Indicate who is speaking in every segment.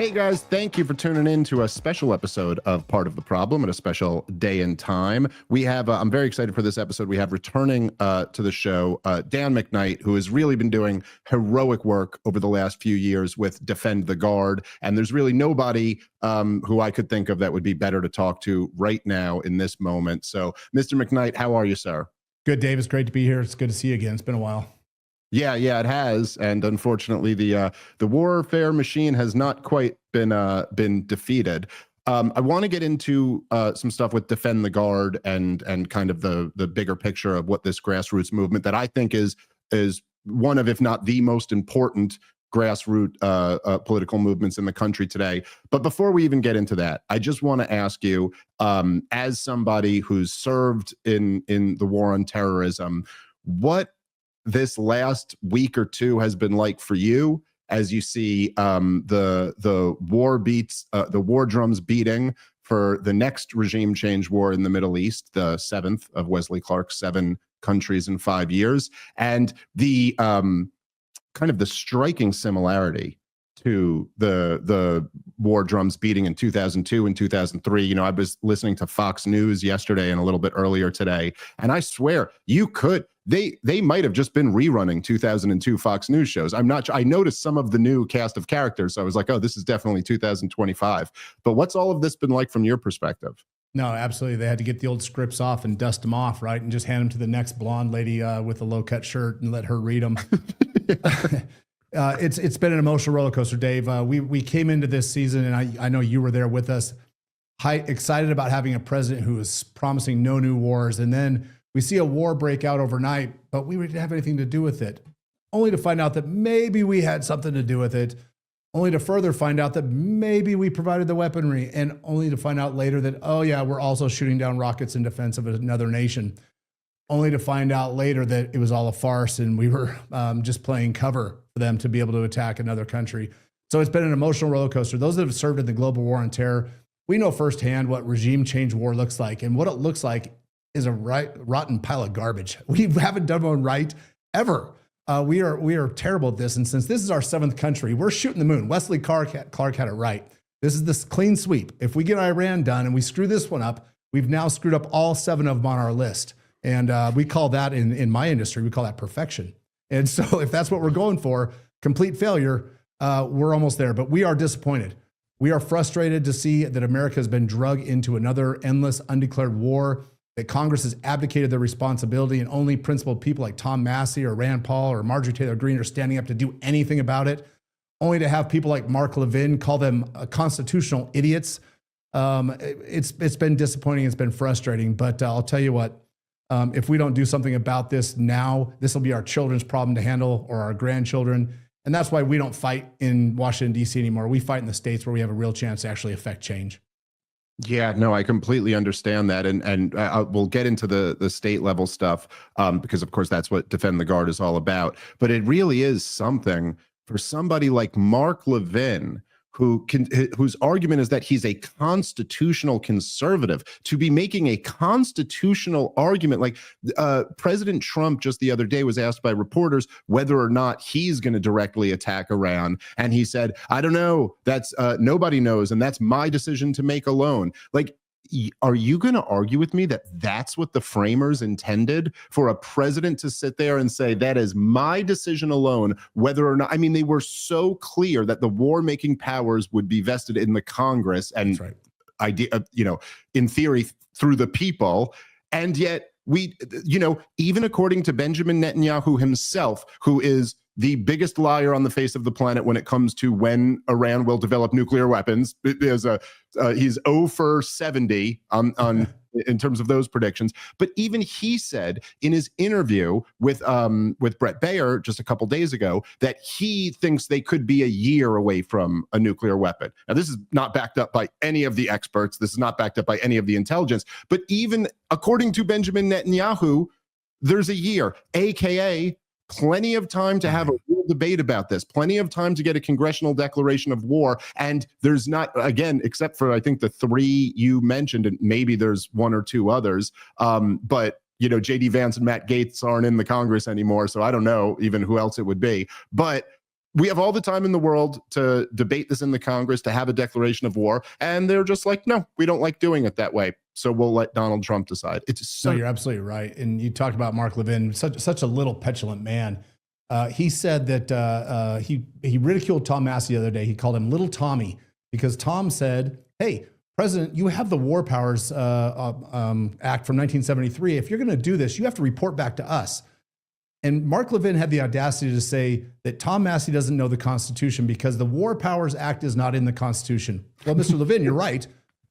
Speaker 1: Hey guys, thank you for tuning in to a special episode of Part of the Problem at a special day and time. We have, I'm very excited for this episode. We have returning to the show, Dan McKnight, who has really been doing heroic work over the last few years with Defend the Guard. And there's really nobody who I could think of that would be better to talk to right now in this moment. So, Mr. McKnight, how are you, sir?
Speaker 2: Good, Dave. It's great to be here. It's good to see you again. It's been a while.
Speaker 1: Yeah, it has, and unfortunately, the warfare machine has not quite been defeated. I want to get into some stuff with Defend the Guard and kind of the bigger picture of what this grassroots movement that I think is one of, if not the most important grassroots political movements in the country today. But before we even get into that, I just want to ask you, as somebody who's served in the war on terrorism, what this last week or two has been like for you as you see the war beats, the war drums beating for the next regime change war in the Middle East, the seventh of Wesley Clark's 7 countries in 5 years, and the kind of the striking similarity to the war drums beating in 2002 and 2003. You know, I was listening to Fox News yesterday and a little bit earlier today, and I swear they might have just been rerunning 2002 Fox News shows. I'm not sure. I noticed some of the new cast of characters, so I was like, oh, this is definitely 2025. But what's all of this been like from your perspective?
Speaker 2: No, absolutely. They had to get the old scripts off and dust them off, right? And just hand them to the next blonde lady with a low-cut shirt and let her read them. It's been an emotional roller coaster, Dave. We came into this season, and I know you were there with us, excited about having a president who was promising no new wars, and then we see a war break out overnight, but we didn't have anything to do with it, only to find out that maybe we had something to do with it, only to further find out that maybe we provided the weaponry, and only to find out later that, oh yeah, we're also shooting down rockets in defense of another nation, only to find out later that it was all a farce and we were just playing cover for them to be able to attack another country. So it's been an emotional roller coaster. Those that have served in the global war on terror, we know firsthand what regime change war looks like, and what it looks like is a rotten pile of garbage. We haven't done one right ever. We are terrible at this. And since this is our 7th country, we're shooting the moon. Wesley Clark had it right. This is this clean sweep. If we get Iran done and we screw this one up, we've now screwed up all 7 of them on our list. And we call that in my industry, we call that perfection. And so if that's what we're going for, complete failure, we're almost there. But we are disappointed. We are frustrated to see that America has been dragged into another endless undeclared war, that Congress has abdicated their responsibility, and only principled people like Tom Massey or Rand Paul or Marjorie Taylor Greene are standing up to do anything about it, only to have people like Mark Levin call them constitutional idiots. It's been disappointing. It's been frustrating. But I'll tell you what, if we don't do something about this now, this will be our children's problem to handle, or our grandchildren. And that's why we don't fight in Washington, D.C. anymore. We fight in the states where we have a real chance to actually affect change.
Speaker 1: Yeah, no, I completely understand that. And we'll get into the state level stuff because, of course, that's what Defend the Guard is all about. But it really is something for somebody like Mark Levin, whose argument is that he's a constitutional conservative, to be making a constitutional argument. Like President Trump just the other day was asked by reporters whether or not he's going to directly attack Iran. And he said, I don't know. That's nobody knows. And that's my decision to make alone. Like, are you going to argue with me that that's what the framers intended, for a president to sit there and say, that is my decision alone, whether or not, I mean, they were so clear that the war-making powers would be vested in the Congress and in theory through the people. And yet even according to Benjamin Netanyahu himself, who is the biggest liar on the face of the planet when it comes to when Iran will develop nuclear weapons. He's 0 for 70 on in terms of those predictions. But even he said in his interview with Brett Baer just a couple days ago that he thinks they could be a year away from a nuclear weapon. Now, this is not backed up by any of the experts. This is not backed up by any of the intelligence. But even according to Benjamin Netanyahu, there's a year, AKA plenty of time to have a real debate about this, plenty of time to get a congressional declaration of war. And there's not, again, except for, I think, the 3 you mentioned, and maybe there's 1 or 2 others. But, J.D. Vance and Matt Gaetz aren't in the Congress anymore, so I don't know even who else it would be. But we have all the time in the world to debate this in the Congress, to have a declaration of war. And they're just like, no, we don't like doing it that way. So we'll let Donald Trump decide. It's so.
Speaker 2: No, you're absolutely right. And you talked about Mark Levin, such a little petulant man. He said that he ridiculed Tom Massey the other day. He called him Little Tommy because Tom said, hey, President, you have the War Powers Act from 1973. If you're going to do this, you have to report back to us. And Mark Levin had the audacity to say that Tom Massey doesn't know the Constitution because the War Powers Act is not in the Constitution. Well, Mr. Levin, you're right.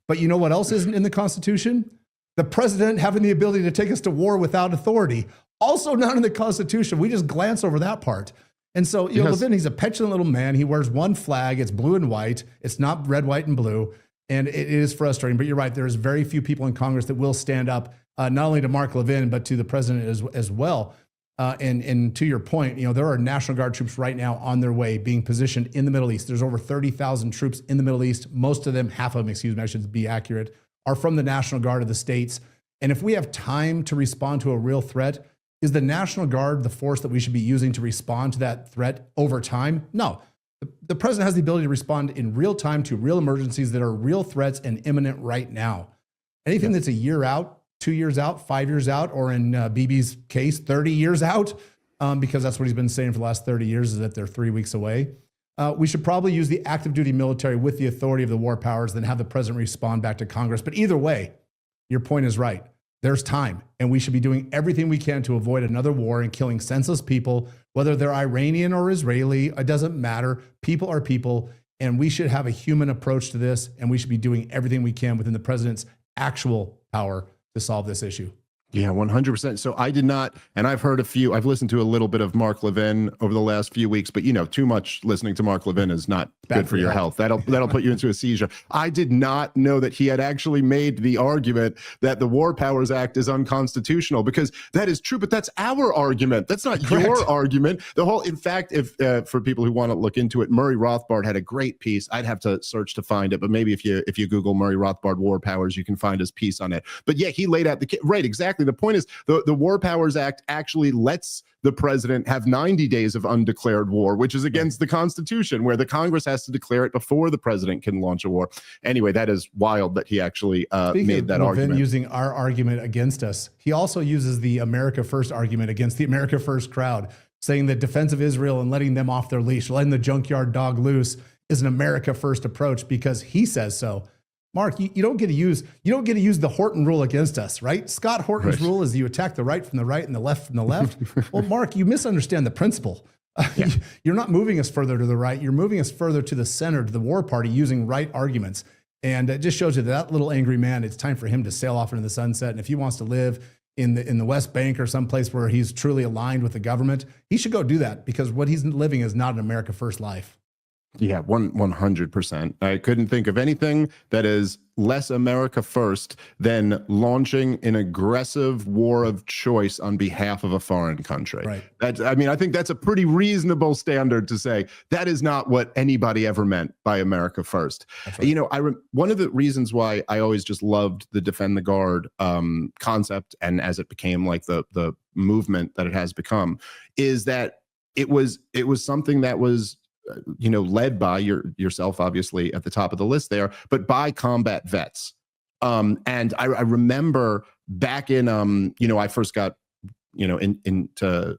Speaker 2: But you know what else isn't in the Constitution? The president having the ability to take us to war without authority. Also not in the Constitution. We just glance over that part. And so, you know, Levin, he's a petulant little man. He wears one flag. It's blue and white. It's not red, white, and blue. And it is frustrating. But you're right. There's very few people in Congress that will stand up, not only to Mark Levin, but to the president as well. And to your point, you know, there are National Guard troops right now on their way being positioned in the Middle East. There's over 30,000 troops in the Middle East. Most of them, half of them, excuse me, I should be accurate, are from the National Guard of the states. And if we have time to respond to a real threat, is the National Guard the force that we should be using to respond to that threat over time? No. The president has the ability to respond in real time to real emergencies that are real threats and imminent right now. Anything that's a year out, 2 years out, 5 years out, or in BB's case, 30 years out, because that's what he's been saying for the last 30 years is that they're 3 weeks away. We should probably use the active duty military with the authority of the war powers, then have the president respond back to Congress. But either way, your point is right. There's time, and we should be doing everything we can to avoid another war and killing senseless people, whether they're Iranian or Israeli, it doesn't matter. People are people, and we should have a human approach to this, and we should be doing everything we can within the president's actual power to solve this issue.
Speaker 1: Yeah, 100%. So I did not, and I've listened to a little bit of Mark Levin over the last few weeks, but you know, too much listening to Mark Levin is not good for your health. That'll put you into a seizure. I did not know that he had actually made the argument that the War Powers Act is unconstitutional, because that is true, but that's our argument. That's not your argument. In fact, if for people who want to look into it, Murray Rothbard had a great piece. I'd have to search to find it, but maybe if you Google Murray Rothbard War Powers, you can find his piece on it. But yeah, he laid out right, exactly. The point is the War Powers Act actually lets the president have 90 days of undeclared war, which is against the Constitution, where the Congress has to declare it before the president can launch a war. Anyway, that is wild that he actually made that argument.
Speaker 2: Using our argument against us, he also uses the America First argument against the America First crowd, saying that defense of Israel and letting them off their leash, letting the junkyard dog loose, is an America First approach because he says so. Mark, you don't get to use the Horton rule against us, right? Scott Horton's rule is you attack the right from the right and the left from the left. Well, Mark, you misunderstand the principle. You're not moving us further to the right. You're moving us further to the center, to the war party, using right arguments. And it just shows you that little angry man, it's time for him to sail off into the sunset. And if he wants to live in the West Bank or someplace where he's truly aligned with the government, he should go do that, because what he's living is not an America First life.
Speaker 1: Yeah, 100%. I couldn't think of anything that is less America First than launching an aggressive war of choice on behalf of a foreign country.
Speaker 2: Right.
Speaker 1: I think that's a pretty reasonable standard to say that is not what anybody ever meant by America First. Right. You know, one of the reasons why I always just loved the Defend the Guard concept, and as it became like the movement that it has become, is that it was something that was led by yourself, obviously at the top of the list there, but by combat vets. And I remember back in, I first got, into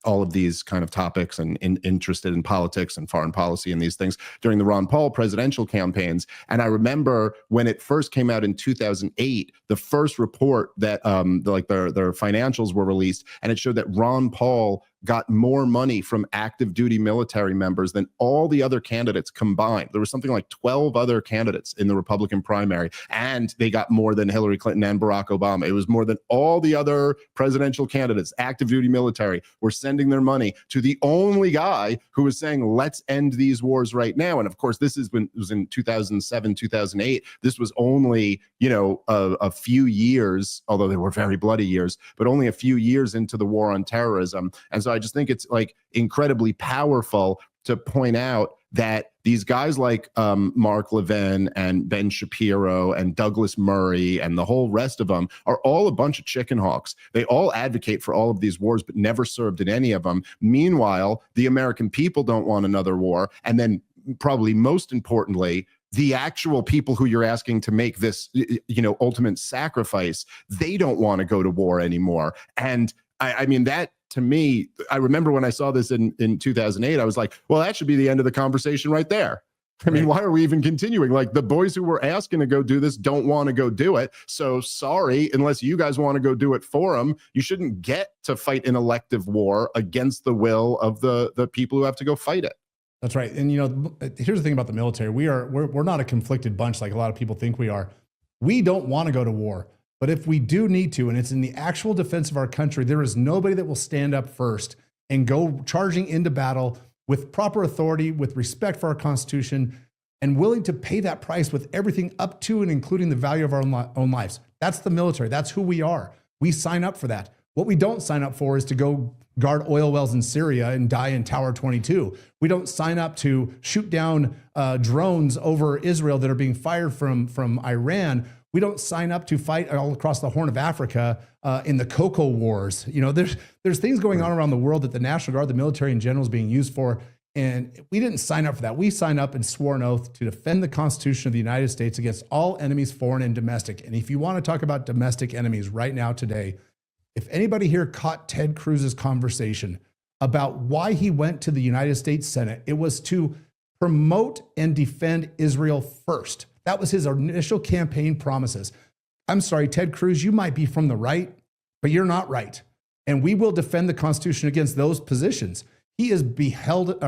Speaker 1: all of these kind of topics and interested in politics and foreign policy and these things during the Ron Paul presidential campaigns. And I remember when it first came out in 2008, the first report that their financials were released, and it showed that Ron Paul got more money from active duty military members than all the other candidates combined. There was something like 12 other candidates in the Republican primary, and they got more than Hillary Clinton and Barack Obama. It was more than all the other presidential candidates. Active duty military were sending their money to the only guy who was saying, let's end these wars right now. And of course, this was in 2007, 2008. This was only, a few years, although they were very bloody years, but only a few years into the war on terrorism. And so I just think it's like incredibly powerful to point out that these guys like Mark Levin and Ben Shapiro and Douglas Murray and the whole rest of them are all a bunch of chicken hawks. They all advocate for all of these wars, but never served in any of them. Meanwhile, the American people don't want another war. And then probably most importantly, the actual people who you're asking to make this, ultimate sacrifice, they don't want to go to war anymore. And I mean, that to me, I remember when I saw this in 2008, I was like, well, that should be the end of the conversation right there. I mean, why are we even continuing? Like, the boys who were asking to go do this don't want to go do it. So sorry, unless you guys want to go do it for them, you shouldn't get to fight an elective war against the will of the people who have to go fight it.
Speaker 2: That's right. And here's the thing about the military. We're not a conflicted bunch like a lot of people think we are. We don't want to go to war. But if we do need to, and it's in the actual defense of our country, there is nobody that will stand up first and go charging into battle with proper authority, with respect for our Constitution, and willing to pay that price with everything up to and including the value of our own lives. That's the military. That's who we are. We sign up for that. What we don't sign up for is to go guard oil wells in Syria and die in Tower 22. We don't sign up to shoot down drones over Israel that are being fired from Iran. We don't sign up to fight all across the Horn of Africa in the Cocoa Wars. There's things going on around the world that the National Guard, the military in general, is being used for. And we didn't sign up for that. We signed up and swore an oath to defend the Constitution of the United States against all enemies, foreign and domestic. And if you want to talk about domestic enemies right now today, if anybody here caught Ted Cruz's conversation about why he went to the United States Senate, it was to promote and defend Israel first. That was his initial campaign promises. I'm sorry, Ted Cruz, you might be from the right, but you're not right. And we will defend the Constitution against those positions. He is beholden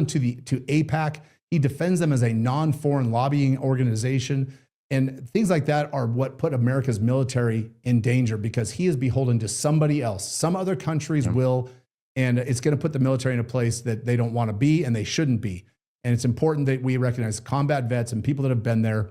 Speaker 2: to AIPAC. He defends them as a non-foreign lobbying organization. And things like that are what put America's military in danger, because he is beholden to somebody else. Some other countries will, and it's going to put the military in a place that they don't want to be and they shouldn't be. And it's important that we recognize combat vets and people that have been there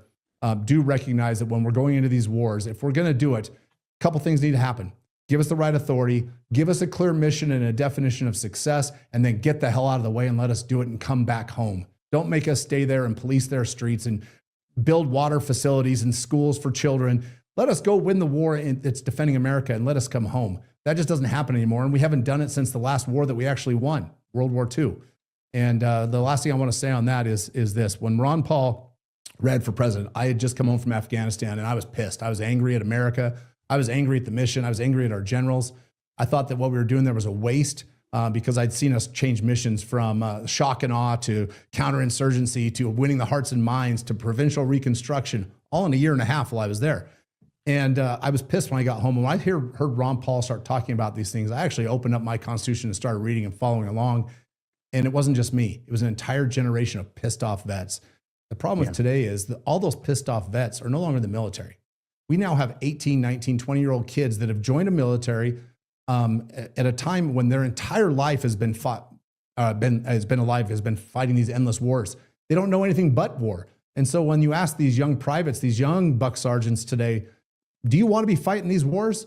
Speaker 2: do recognize that when we're going into these wars, if we're going to do it, a couple things need to happen. Give us the right authority, give us a clear mission and a definition of success, and then get the hell out of the way and let us do it and come back home. Don't make us stay there and police their streets and build water facilities and schools for children. Let us go win the war that's defending America and let us come home. That just doesn't happen anymore. And we haven't done it since the last war that we actually won, World War II. And the last thing I want to say on that is this. When Ron Paul ran for president, I had just come home from Afghanistan and I was pissed. I was angry at America. I was angry at the mission. I was angry at our generals. I thought that what we were doing there was a waste because I'd seen us change missions from shock and awe to counterinsurgency to winning the hearts and minds to provincial reconstruction, all in a year and a half while I was there. And I was pissed when I got home. And when I heard Ron Paul start talking about these things, I actually opened up my Constitution and started reading and following along. And it wasn't just me. It was an entire generation of pissed off vets. The problem with today is that all those pissed off vets are no longer in the military. We now have 18, 19, 20-year-old kids that have joined a military at a time when their entire life has been fighting these endless wars. They don't know anything but war. And so when you ask these young privates, these young buck sergeants today, do you want to be fighting these wars?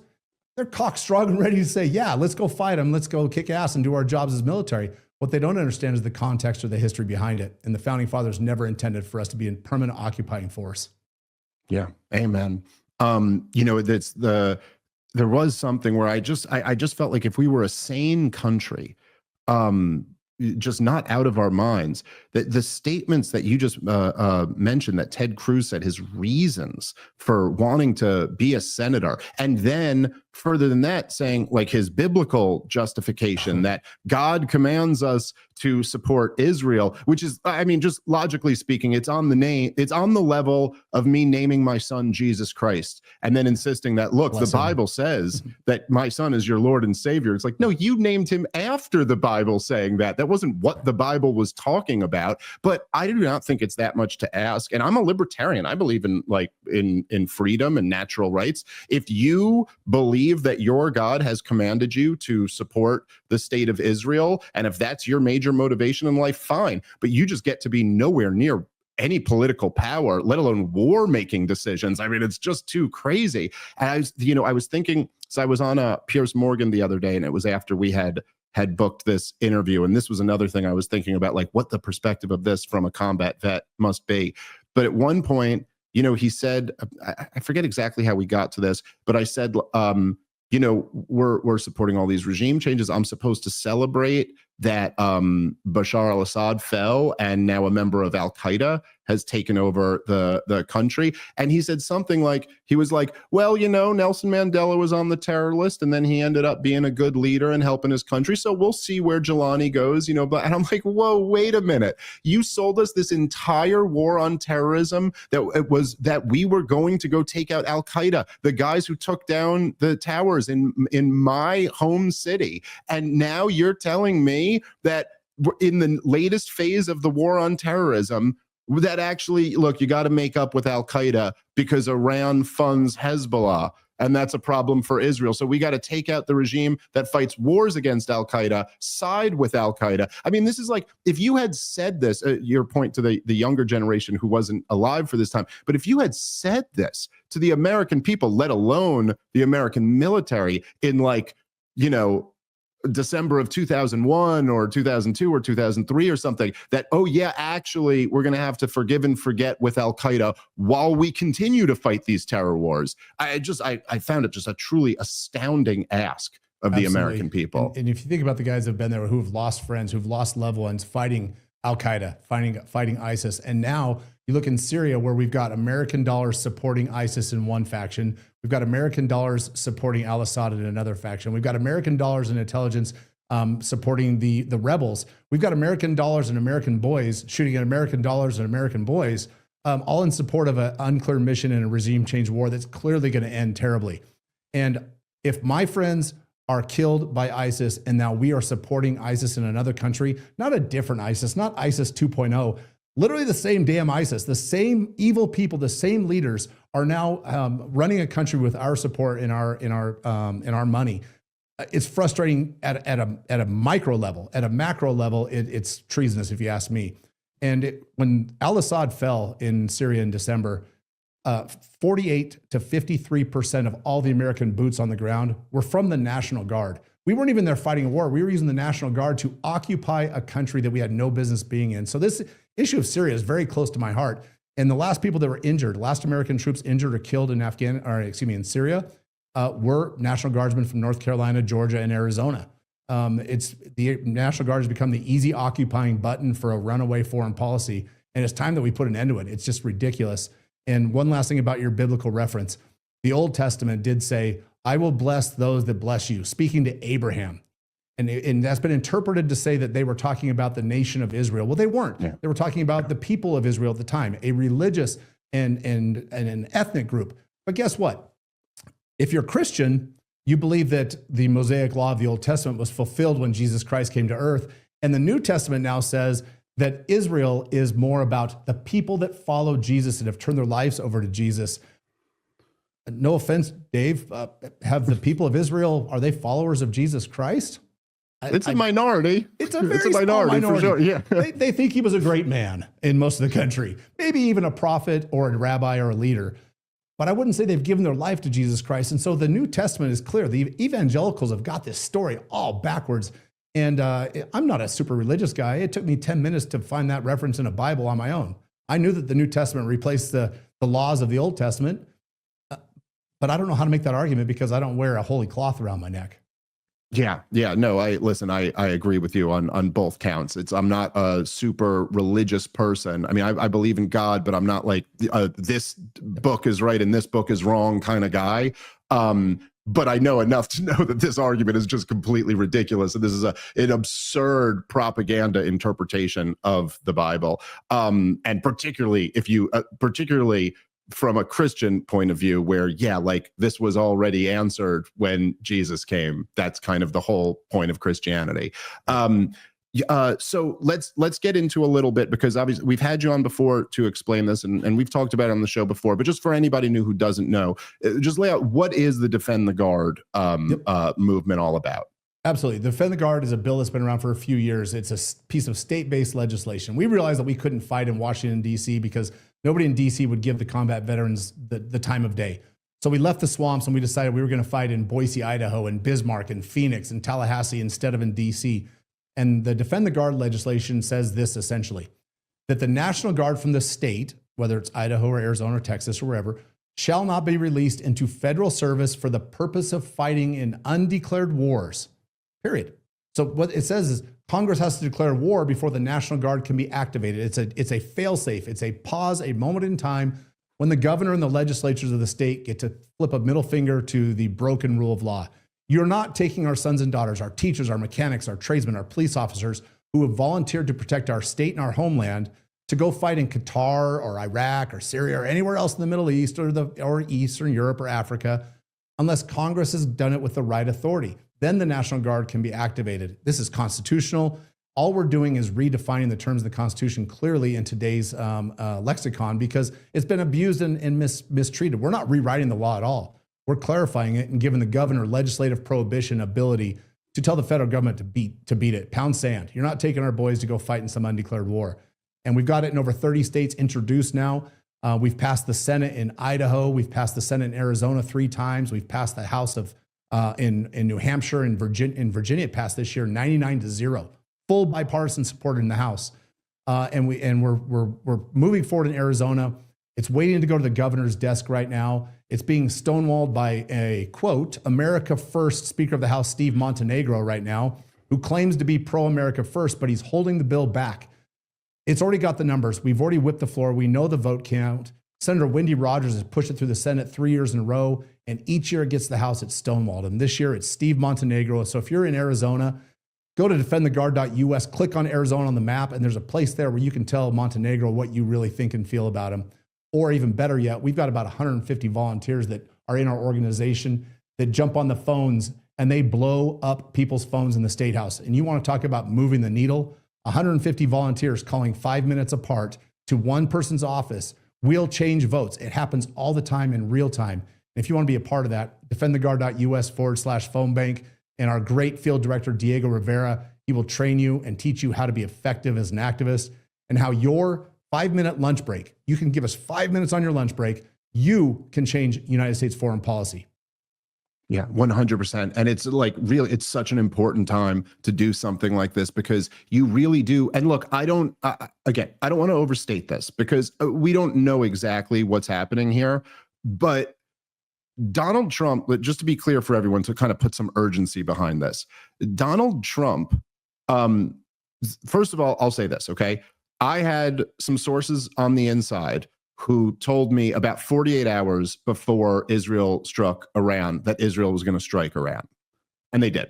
Speaker 2: They're cock-strong and ready to say, yeah, let's go fight them. Let's go kick ass and do our jobs as military. What they don't understand is the context or the history behind it. And the founding fathers never intended for us to be in permanent occupying force.
Speaker 1: Yeah. Amen. There was something where I just felt like if we were a sane country, just not out of our minds, that the statements that you just mentioned, that Ted Cruz said, his reasons for wanting to be a senator, and then further than that, saying like his biblical justification that God commands us to support Israel, which is, I mean, just logically speaking, it's on the level of me naming my son Jesus Christ and then insisting that, look, the Bible says that my son is your Lord and Savior. It's like, no, you named him after the Bible saying that. That wasn't what the Bible was talking about. But I do not think it's that much to ask. And I'm a libertarian. I believe in freedom and natural rights. If you believe that your God has commanded you to support the state of Israel, and if that's your major motivation in life, fine. But you just get to be nowhere near any political power, let alone war-making decisions. I mean, it's just too crazy. And I was thinking, so I was on Piers Morgan the other day, and it was after we had had booked this interview. And this was another thing I was thinking about, like what the perspective of this from a combat vet must be. But at one point, you know, he said, I forget exactly how we got to this, but I said, you know, we're supporting all these regime changes. I'm supposed to celebrate that Bashar al-Assad fell and now a member of al-Qaeda has taken over the country. And he said something like, he was like, well, you know, Nelson Mandela was on the terror list and then he ended up being a good leader and helping his country. So we'll see where Jelani goes, you know, but, and I'm like, whoa, wait a minute. You sold us this entire war on terrorism that we were going to go take out al-Qaeda, the guys who took down the towers in my home city. And now you're telling me that in the latest phase of the war on terrorism, that actually, look, you got to make up with al-Qaeda because Iran funds Hezbollah, and that's a problem for Israel. So we got to take out the regime that fights wars against al-Qaeda, side with al-Qaeda. I mean, this is like, if you had said this, your point to the younger generation who wasn't alive for this time, but if you had said this to the American people, let alone the American military in like, you know, December of 2001 or 2002 or 2003 or something, that, oh yeah, actually we're going to have to forgive and forget with al-Qaeda while we continue to fight these terror wars. I found it just a truly astounding ask of the American people.
Speaker 2: And if you think about the guys that have been there, who've lost friends, who've lost loved ones fighting al-Qaeda, fighting ISIS. And now you look in Syria, where we've got American dollars supporting ISIS in one faction. We've got American dollars supporting al-Assad in another faction. We've got American dollars and intelligence supporting the rebels. We've got American dollars and American boys shooting at American dollars and American boys, all in support of an unclear mission and a regime change war that's clearly going to end terribly. And if my friends are killed by ISIS and now we are supporting ISIS in another country, not a different ISIS, not ISIS 2.0, literally the same damn ISIS, the same evil people, the same leaders are now running a country with our support in our money. It's frustrating at a micro level. At a macro level, it's treasonous, if you ask me. And when al-Assad fell in Syria in December, 48 to 53% of all the American boots on the ground were from the National Guard. We weren't even there fighting a war. We were using the National Guard to occupy a country that we had no business being in. So this issue of Syria is very close to my heart. And the last people that were injured, last American troops injured or killed in Syria, were National Guardsmen from North Carolina, Georgia, and Arizona. It's the National Guard has become the easy occupying button for a runaway foreign policy. And it's time that we put an end to it. It's just ridiculous. And one last thing about your biblical reference, the Old Testament did say, I will bless those that bless you, speaking to Abraham. And that's been interpreted to say that they were talking about the nation of Israel. Well, they weren't. Yeah. They were talking about the people of Israel at the time, a religious and an ethnic group. But guess what? If you're Christian, you believe that the Mosaic law of the Old Testament was fulfilled when Jesus Christ came to earth. And the New Testament now says that Israel is more about the people that follow Jesus and have turned their lives over to Jesus. No offense, Dave, have the people of Israel, are they followers of Jesus Christ?
Speaker 1: It's a minority.
Speaker 2: It's a very small minority.
Speaker 1: For sure. Yeah.
Speaker 2: They think he was a great man in most of the country, maybe even a prophet or a rabbi or a leader. But I wouldn't say they've given their life to Jesus Christ. And so the New Testament is clear. The evangelicals have got this story all backwards. And I'm not a super religious guy. It took me 10 minutes to find that reference in a Bible on my own. I knew that the New Testament replaced the laws of the Old Testament, but I don't know how to make that argument because I don't wear a holy cloth around my neck.
Speaker 1: Yeah. No, I agree with you on both counts. I'm not a super religious person. I mean, I believe in God, but I'm not like this book is right and this book is wrong kind of guy. But I know enough to know that this argument is just completely ridiculous. And this is an absurd propaganda interpretation of the Bible. And particularly if you, particularly from a Christian point of view where, yeah, like this was already answered when Jesus came. That's kind of the whole point of Christianity. So let's get into a little bit, because obviously we've had you on before to explain this and we've talked about it on the show before, but just for anybody new who doesn't know, just lay out what is the Defend the Guard movement all about?
Speaker 2: Absolutely. Defend the Guard is a bill that's been around for a few years. It's a piece of state-based legislation. We realized that we couldn't fight in Washington, D.C. because nobody in D.C. would give the combat veterans the time of day. So we left the swamps and we decided we were going to fight in Boise, Idaho, and Bismarck, and Phoenix, and Tallahassee instead of in DC. And the Defend the Guard legislation says this essentially, that the National Guard from the state, whether it's Idaho or Arizona or Texas or wherever, shall not be released into federal service for the purpose of fighting in undeclared wars, period. So what it says is Congress has to declare war before the National Guard can be activated. It's a fail-safe. It's a pause, a moment in time when the governor and the legislatures of the state get to flip a middle finger to the broken rule of law. You're not taking our sons and daughters, our teachers, our mechanics, our tradesmen, our police officers who have volunteered to protect our state and our homeland to go fight in Qatar or Iraq or Syria or anywhere else in the Middle East or Eastern Europe or Africa, unless Congress has done it with the right authority. Then the National Guard can be activated. This is constitutional. All we're doing is redefining the terms of the Constitution clearly in today's lexicon, because it's been abused and mistreated. We're not rewriting the law at all. We're clarifying it and giving the governor legislative prohibition ability to tell the federal government to beat it. Pound sand. You're not taking our boys to go fight in some undeclared war. And we've got it in over 30 states introduced now. We've passed the Senate in Idaho. We've passed the Senate in Arizona 3 times. We've passed the House of in New Hampshire and Virginia. It passed this year 99-0. Full bipartisan support in the House. And we're moving forward in Arizona. It's waiting to go to the governor's desk right now. It's being stonewalled by a, quote, America First Speaker of the House, Steve Montenegro, right now, who claims to be pro-America First, but he's holding the bill back. It's already got the numbers. We've already whipped the floor. We know the vote count. Senator Wendy Rogers has pushed it through the Senate 3 years in a row, and each year it gets to the House, it's stonewalled. And this year it's Steve Montenegro. So if you're in Arizona, go to defendtheguard.us, click on Arizona on the map, and there's a place there where you can tell Montenegro what you really think and feel about him. Or even better yet, we've got about 150 volunteers that are in our organization that jump on the phones and they blow up people's phones in the State House. And you want to talk about moving the needle? 150 volunteers calling 5 minutes apart to one person's office will change votes. It happens all the time in real time. And if you want to be a part of that, defendtheguard.us/phone bank. And our great field director, Diego Rivera, he will train you and teach you how to be effective as an activist and how your 5-minute lunch break, you can give us 5 minutes on your lunch break, you can change United States foreign policy.
Speaker 1: Yeah, 100%. And it's like really, it's such an important time to do something like this because you really do. And look, I don't want to overstate this because we don't know exactly what's happening here, but Donald Trump, just to be clear for everyone, to kind of put some urgency behind this, Donald Trump, first of all, I'll say this, okay? I had some sources on the inside who told me about 48 hours before Israel struck Iran that Israel was going to strike Iran. And they did.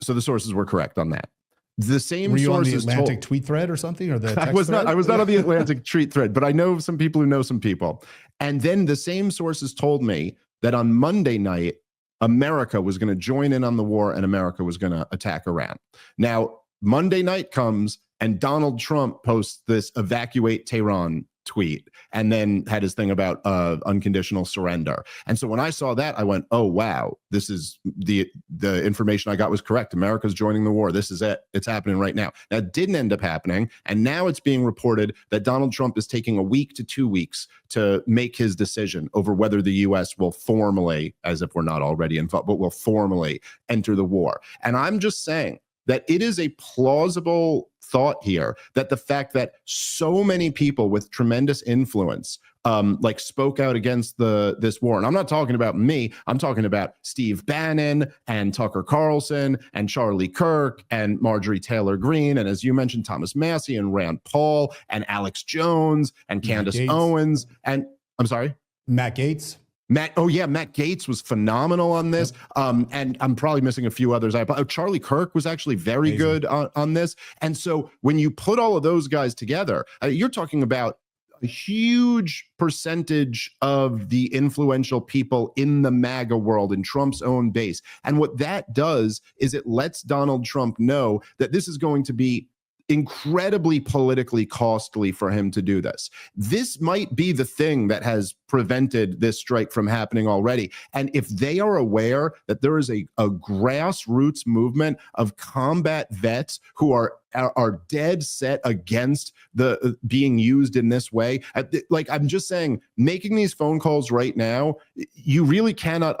Speaker 1: So the sources were correct on that. The same
Speaker 2: Were you
Speaker 1: sources
Speaker 2: on the Atlantic tweet thread or something? Or the text
Speaker 1: I was
Speaker 2: thread?
Speaker 1: not on the Atlantic tweet thread, but I know some people who know some people. And then the same sources told me that on Monday night, America was going to join in on the war and America was going to attack Iran. Now, Monday night comes and Donald Trump posts this evacuate Tehran tweet and then had his thing about unconditional surrender. And so when I saw that, I went, oh, wow, this is the information I got was correct. America's joining the war. This is it. It's happening right now. Now, it didn't end up happening. And now it's being reported that Donald Trump is taking a week to 2 weeks to make his decision over whether the U.S. will formally, as if we're not already involved, but will formally enter the war. And I'm just saying that it is a plausible thought here that the fact that so many people with tremendous influence like spoke out against this war. And I'm not talking about me. I'm talking about Steve Bannon and Tucker Carlson and Charlie Kirk and Marjorie Taylor Greene. And as you mentioned, Thomas Massey and Rand Paul and Alex Jones and Candace Owens. And I'm sorry?
Speaker 2: Matt Gaetz.
Speaker 1: Matt Gaetz was phenomenal on this. And I'm probably missing a few others. Charlie Kirk was actually very good on this. And so when you put all of those guys together, you're talking about a huge percentage of the influential people in the MAGA world, in Trump's own base. And what that does is it lets Donald Trump know that this is going to be incredibly politically costly for him to do this. This might be the thing that has prevented this strike from happening already. And if they are aware that there is a grassroots movement of combat vets who are dead set against the being used in this way, like I'm just saying, making these phone calls right now, you really cannot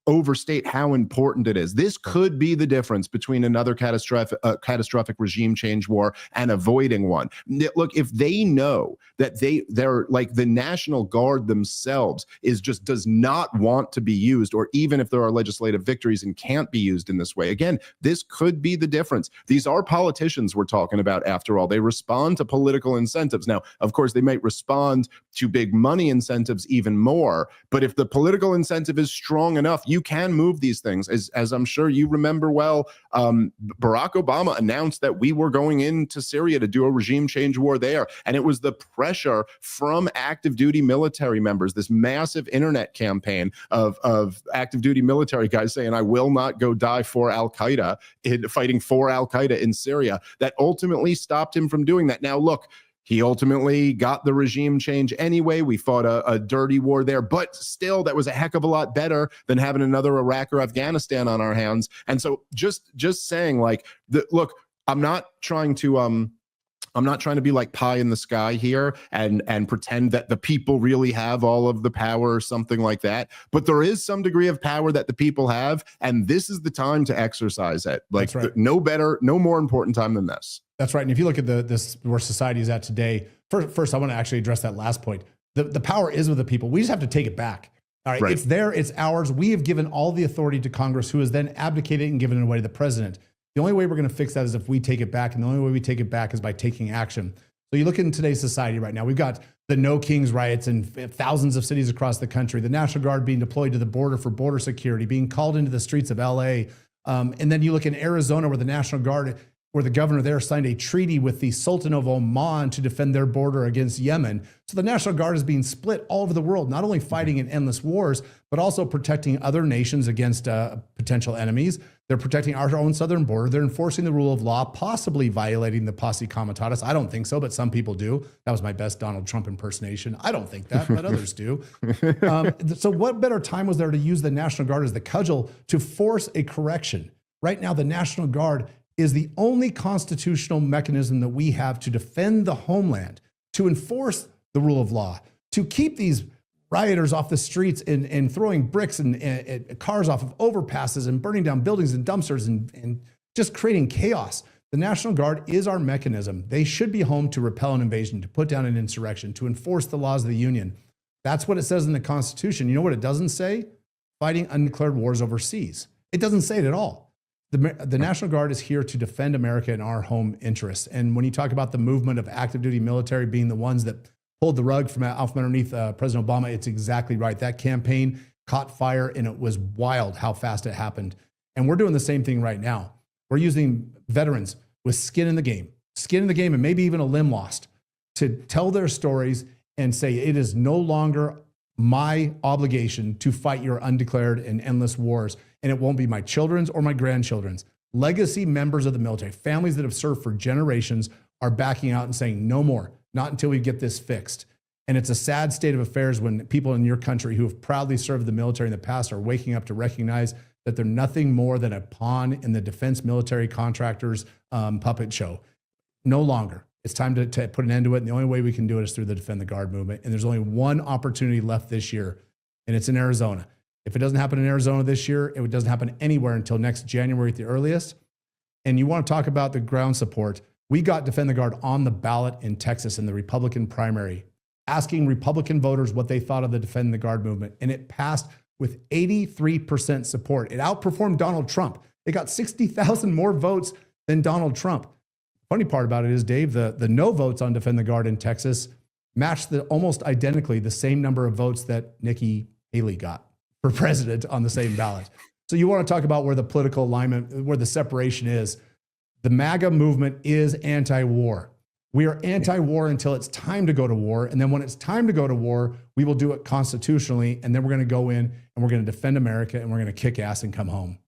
Speaker 1: overstate how important it is. This could be the difference between another catastrophic regime change war and avoiding one. Look, if they know that they're like the National Guard themselves does not want to be used, or even if there are legislative victories and can't be used in this way, again, this could be the difference. These are politicians we're talking about after all. They respond to political incentives. Now, of course, they might respond to big money incentives even more, but if the political incentive is strong enough, you can move these things. As I'm sure you remember well, Barack Obama announced that we were going into Syria to do a regime change war there. And it was the pressure from active duty military members, this massive internet campaign of active duty military guys saying, I will not go die for Al-Qaeda, fighting for Al-Qaeda in Syria, that ultimately stopped him from doing that. Now, look, he ultimately got the regime change anyway. We fought a dirty war there, but still, that was a heck of a lot better than having another Iraq or Afghanistan on our hands. And so, just saying, like, look, I'm not trying to be like pie in the sky here and pretend that the people really have all of the power or something like that. But there is some degree of power that the people have, and this is the time to exercise it. Like,
Speaker 2: right.
Speaker 1: No more important time than this.
Speaker 2: That's right. And if you look at this where society is at today, first I want to actually address that last point. The power is with the people. We just have to take it back. All right. It's there. It's ours. We have given all the authority to Congress, who has then abdicated and given it away to the president. The only way we're going to fix that is if we take it back. And the only way we take it back is by taking action. So you look in today's society right now, we've got the No Kings riots in thousands of cities across the country, the National Guard being deployed to the border for border security, being called into the streets of LA. And then you look in Arizona, where the National Guard, where the governor there signed a treaty with the Sultan of Oman to defend their border against Yemen. So the National Guard is being split all over the world, not only fighting in endless wars, but also protecting other nations against potential enemies. They're protecting our own southern border. They're enforcing the rule of law, possibly violating the posse comitatus. I don't think so, but some people do. That was my best Donald Trump impersonation. I don't think that, but others do. So what better time was there to use the National Guard as the cudgel to force a correction? Right now, the National Guard is the only constitutional mechanism that we have to defend the homeland, to enforce the rule of law, to keep these rioters off the streets and throwing bricks and cars off of overpasses and burning down buildings and dumpsters and just creating chaos. The National Guard is our mechanism. They should be home to repel an invasion, to put down an insurrection, to enforce the laws of the Union. That's what it says in the Constitution. You know what it doesn't say? Fighting undeclared wars overseas. It doesn't say it at all. The National Guard is here to defend America and our home interests. And when you talk about the movement of active duty military being the ones that pulled the rug from out from underneath President Obama, it's exactly right. That campaign caught fire, and it was wild how fast it happened. And we're doing the same thing right now. We're using veterans with skin in the game, and maybe even a limb lost, to tell their stories and say, it is no longer my obligation to fight your undeclared and endless wars, and it won't be my children's or my grandchildren's. Legacy members of the military, families that have served for generations, are backing out and saying, no more, not until we get this fixed. And it's a sad state of affairs when people in your country who have proudly served the military in the past are waking up to recognize that they're nothing more than a pawn in the defense military contractors' puppet show. No longer. It's time to put an end to it. And the only way we can do it is through the Defend the Guard movement. And there's only one opportunity left this year, and it's in Arizona. If it doesn't happen in Arizona this year, it doesn't happen anywhere until next January at the earliest. And you want to talk about the ground support. We got Defend the Guard on the ballot in Texas in the Republican primary, asking Republican voters what they thought of the Defend the Guard movement. And it passed with 83% support. It outperformed Donald Trump. It got 60,000 more votes than Donald Trump. Funny part about it is, Dave, the no votes on Defend the Guard in Texas matched almost identically the same number of votes that Nikki Haley got for president on the same ballot. So you want to talk about where the political alignment, where the separation is. The MAGA movement is anti-war. We are anti-war until it's time to go to war. And then when it's time to go to war, we will do it constitutionally. And then we're going to go in and we're going to defend America and we're going to kick ass and come home.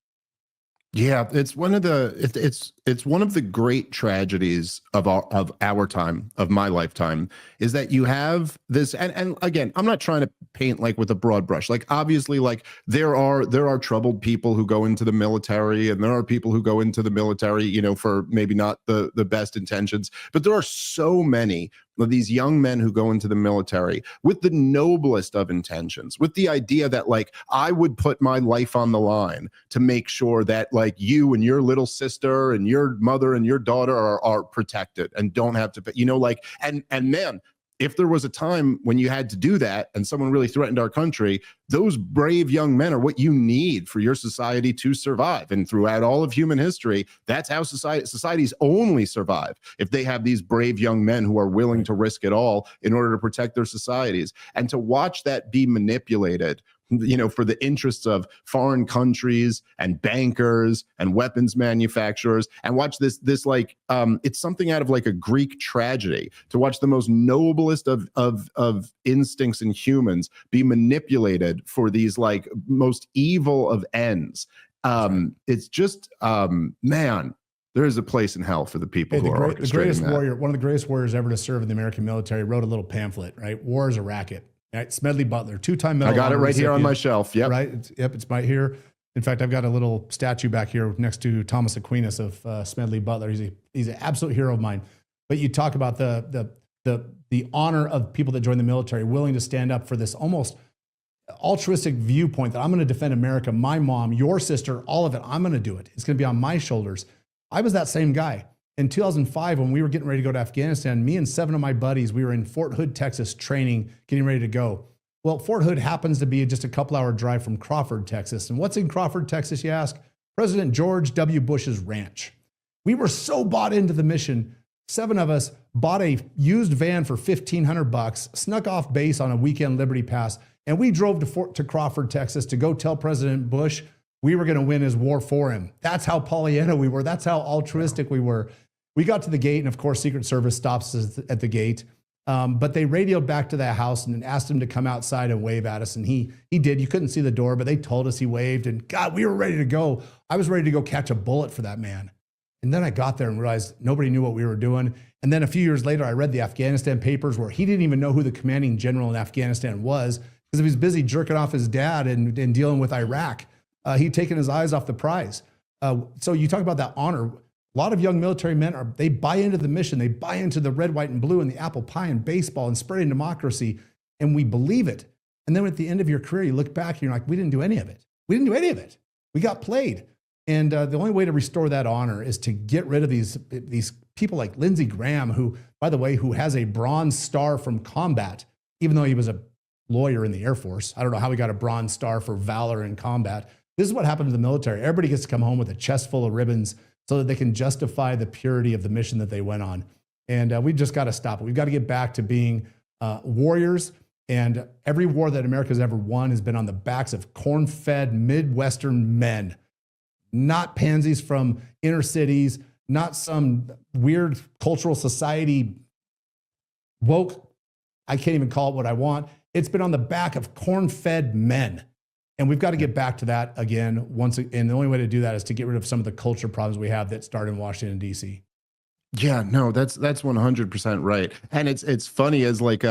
Speaker 1: Yeah, it's one of the it's one of the great tragedies of our time, of my lifetime, is that you have this, and again, I'm not trying to paint like with a broad brush. Like obviously, like there are troubled people who go into the military, and there are people who go into the military, for maybe not the best intentions, but there are so many of these young men who go into the military with the noblest of intentions, with the idea that like I would put my life on the line to make sure that like you and your little sister and your mother and your daughter are protected and don't have to, like, and man, if there was a time when you had to do that and someone really threatened our country, those brave young men are what you need for your society to survive. And throughout all of human history, that's how societies only survive if they have these brave young men who are willing to risk it all in order to protect their societies. And to watch that be manipulated, for the interests of foreign countries and bankers and weapons manufacturers, and watch this like it's something out of like a Greek tragedy, to watch the most noblest of instincts in humans be manipulated for these like most evil of ends. It's just man, there is a place in hell for the people who are orchestrating
Speaker 2: the greatest
Speaker 1: that.
Speaker 2: warrior, one of the greatest warriors ever to serve in the American military, wrote a little pamphlet, right? War is a racket. Right? Smedley Butler, two-time medal.
Speaker 1: I got it right here on my shelf. Yep.
Speaker 2: Right. It's right here. In fact, I've got a little statue back here next to Thomas Aquinas of Smedley Butler. He's an absolute hero of mine. But you talk about the honor of people that join the military, willing to stand up for this almost altruistic viewpoint that I'm going to defend America, my mom, your sister, all of it. I'm going to do it. It's going to be on my shoulders. I was that same guy. In 2005, when we were getting ready to go to Afghanistan, me and 7 of my buddies, we were in Fort Hood, Texas, training, getting ready to go. Well, Fort Hood happens to be just a couple-hour drive from Crawford, Texas. And what's in Crawford, Texas, you ask? President George W. Bush's ranch. We were so bought into the mission. 7 of us bought a used van for $1,500, snuck off base on a weekend Liberty Pass, and we drove to Crawford, Texas, to go tell President Bush we were going to win his war for him. That's how Pollyanna we were. That's how altruistic we were. We got to the gate, and of course, Secret Service stops us at the gate. But they radioed back to that house and asked him to come outside and wave at us. And he did. You couldn't see the door, but they told us he waved. And God, we were ready to go. I was ready to go catch a bullet for that man. And then I got there and realized nobody knew what we were doing. And then a few years later, I read the Afghanistan papers where he didn't even know who the commanding general in Afghanistan was, because he was busy jerking off his dad and dealing with Iraq. He'd taken his eyes off the prize. So you talk about that honor. A lot of young military men they buy into the mission. They buy into the red, white, and blue and the apple pie and baseball and spreading democracy. And we believe it. And then at the end of your career, you look back and you're like, we didn't do any of it. We didn't do any of it. We got played. And the only way to restore that honor is to get rid of these people like Lindsey Graham, who, by the way, who has a Bronze Star from combat, even though he was a lawyer in the Air Force. I don't know how he got a Bronze Star for valor in combat. This is what happened to the military. Everybody gets to come home with a chest full of ribbons so that they can justify the purity of the mission that they went on. And we've just got to stop it. We've got to get back to being warriors. And every war that America's ever won has been on the backs of corn-fed Midwestern men, not pansies from inner cities, not some weird cultural society woke. I can't even call it what I want. It's been on the back of corn-fed men. And we've got to get back to that again and the only way to do that is to get rid of some of the culture problems we have that start in Washington, D.C.
Speaker 1: Yeah, no, that's 100% right. And it's funny as like